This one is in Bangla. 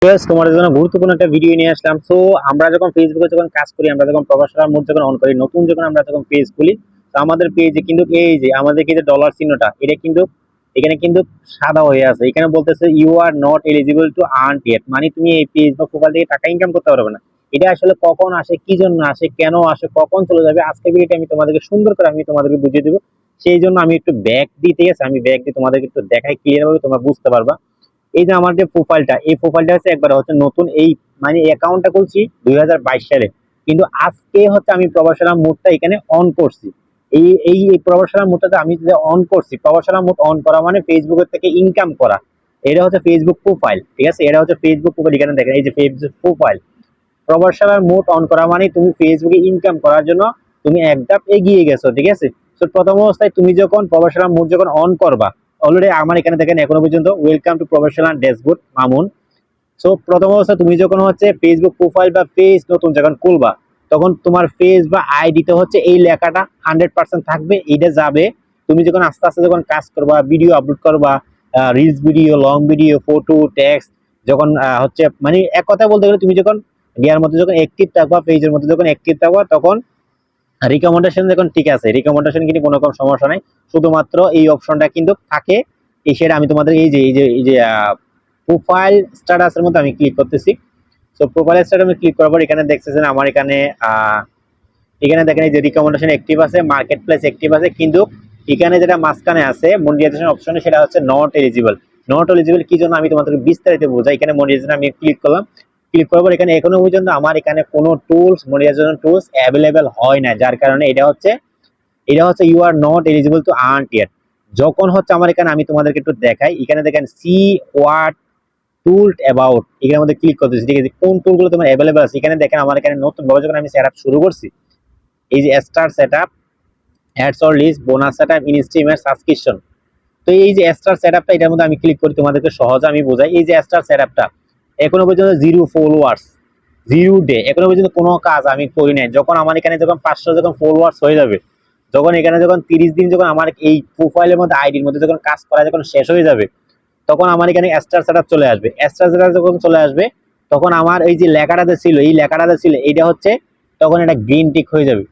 তোমাদের জন্য গুরুত্বপূর্ণ একটা ভিডিও নিয়ে আসলাম। সো আমরা যখন ফেসবুকে যখন কাজ করি, আমরা যখন প্রফেশনাল মোড যখন অন করি, নতুন যখন আমরা যখন পেজ খুলি, তো আমাদের পেজে কিন্তু এই যে আমাদের যে ডলার চিহ্নটা, এটা কিন্তু এখানে কিন্তু সাদা হয়ে আছে। এখানে বলতেছে you are not eligible to earn yet, মানে তুমি এই পেজ বা প্রোফাইল থেকে টাকা ইনকাম করতে পারবে না। এটা আসলে কখন আসে, কি জন্য আসে, কেন আসে, কখন চলে যাবে, আজকে ভিডিওটা আমি তোমাদেরকে সুন্দর করে আমি তোমাদেরকে বুঝিয়ে দেবো। সেই জন্য আমি একটু ব্যাক দিতে গেছি, আমি ব্যাক দিয়ে তোমাদেরকে একটু দেখাই, ক্লিয়ার ভাবে তোমরা বুঝতে পারবা। এই যে আমার যে প্রোফাইলটা, এই প্রোফাইলটা হচ্ছে একবার হচ্ছে নতুন, এই মানে অ্যাকাউন্টটা খুলছি 2022 সালে, কিন্তু আজকে হচ্ছে আমি প্রফেশনাল মোডটা এখানে অন করছি। এই এই প্রফেশনাল মোডটাতে আমি যে অন করছি, প্রফেশনাল মোড অন করা মানে ফেসবুকের থেকে ইনকাম করা। এটা হচ্ছে ফেসবুক প্রোফাইল, ঠিক আছে, এটা হচ্ছে ফেসবুক প্রোফাইল। এখানে দেখেন এই যে Facebook profile, professional mode on করা মানে তুমি ফেসবুকে ইনকাম করার জন্য তুমি এক ধাপ এগিয়ে গেছো, ঠিক আছে। তো প্রথম অবস্থায় তুমি যখন প্রফেশনাল মোড যখন অন করবা, অলরেডি আমার এখানে দেখেন এখনো পর্যন্ত welcome to professional dashboard Mamun. So প্রথম অবস্থা তুমি যখন হচ্ছে ফেসবুক প্রোফাইল বা পেজ নতুন যখন খুলবা, তখন তোমার পেজ বা আইডিতে হচ্ছে এই লেখাটা 100% থাকবে, এটা যাবে। তুমি যখন আস্তে আস্তে যখন কাজ করবা, ভিডিও আপলোড করবা, reels video, long video, photo, text, যখন হচ্ছে মানে এক কথা বলতে গেলে তুমি যখন ইয়ার মধ্যে যখন অ্যাক্টিভ থাকবা, পেজের মধ্যে যখন অ্যাক্টিভ থাকবা, তখন রিকমেন্ডেশন যখন ঠিক আছে, রিকমেন্ডেশন কিন্তু কোনো রকম সমস্যা নাই। শুধুমাত্র এই অপশনটা কিন্তু থাকে, এই সেটা আমি তোমাদের এই যে প্রোফাইল স্ট্যাটাসের মধ্যে আমি ক্লিক করতেছি। সো প্রোফাইল স্ট্যাটাস আমি ক্লিক করার পর এখানে দেখতেছেন আমার এখানে এখানে দেখেন এই যে রিকমেন্ডেশন অ্যাক্টিভ আছে, মার্কেট প্লেস অ্যাক্টিভ আছে, কিন্তু এখানে যেটা মাঝখানে আছে মনিটাইজেশন অপশনে, সেটা হচ্ছে নট এলিজিবল। নট এলিজিবল কি জন্য আমি তোমাদেরকে বিস্তারিত বোঝাই। এখানে মনিটাইজেশন আমি ক্লিক করলাম, ক্লিক করার পর এখানে এখনো পর্যন্ত আমার এখানে কোনো টুলস, মনিটাইজেশন টুলস অ্যাভেলেবেল হয় না, যার কারণে এটা হচ্ছে you are not eligible to earn yet. যখন হচ্ছে আমার এখানে আমি তোমাদেরকে একটু দেখাই, এখানে দেখেন সি হোয়াট টুল অ্যাবাউট, এখানের মধ্যে ক্লিক করতেছি, ঠিক আছে, কোন টুলগুলো তোমার অ্যাভেলেবল আছে। এখানে দেখেন আমার এখানে নতুন ভাবে যখন আমি সেটআপ শুরু করছি, এই যে star setup, ads or list, bonus setup, ইনস্ট্রিমের সাবস্ক্রিপশন। তো এই যে স্টার সেটআপটা, এটার মধ্যে আমি ক্লিক করি, তোমাদেরকে সহজে আমি বোঝাই। এই যে স্টার সেটআপটা এখনো পর্যন্ত 0 ফলোয়ার্স, 0 ডে, এখনো পর্যন্ত কোনো কাজ আমি করি নাই। যখন আমার এখানে যখন 500 যখন ফলোয়ার্স হয়ে যাবে, যখন এখানে যখন 30 দিন যখন আমার এই প্রোফাইলের মধ্যে আইডির মধ্যে যখন কাজ করা যখন শেষ হয়ে যাবে, তখন আমার এখানে স্টার সেটআপ চলে আসবে। স্টার সেটআপ যখন চলে আসবে, তখন আমার এই যে লেখাটাতে ছিল, এই লেখাটাতে ছিল, এইটা হচ্ছে তখন এটা গ্রিন টিক হয়ে যাবে।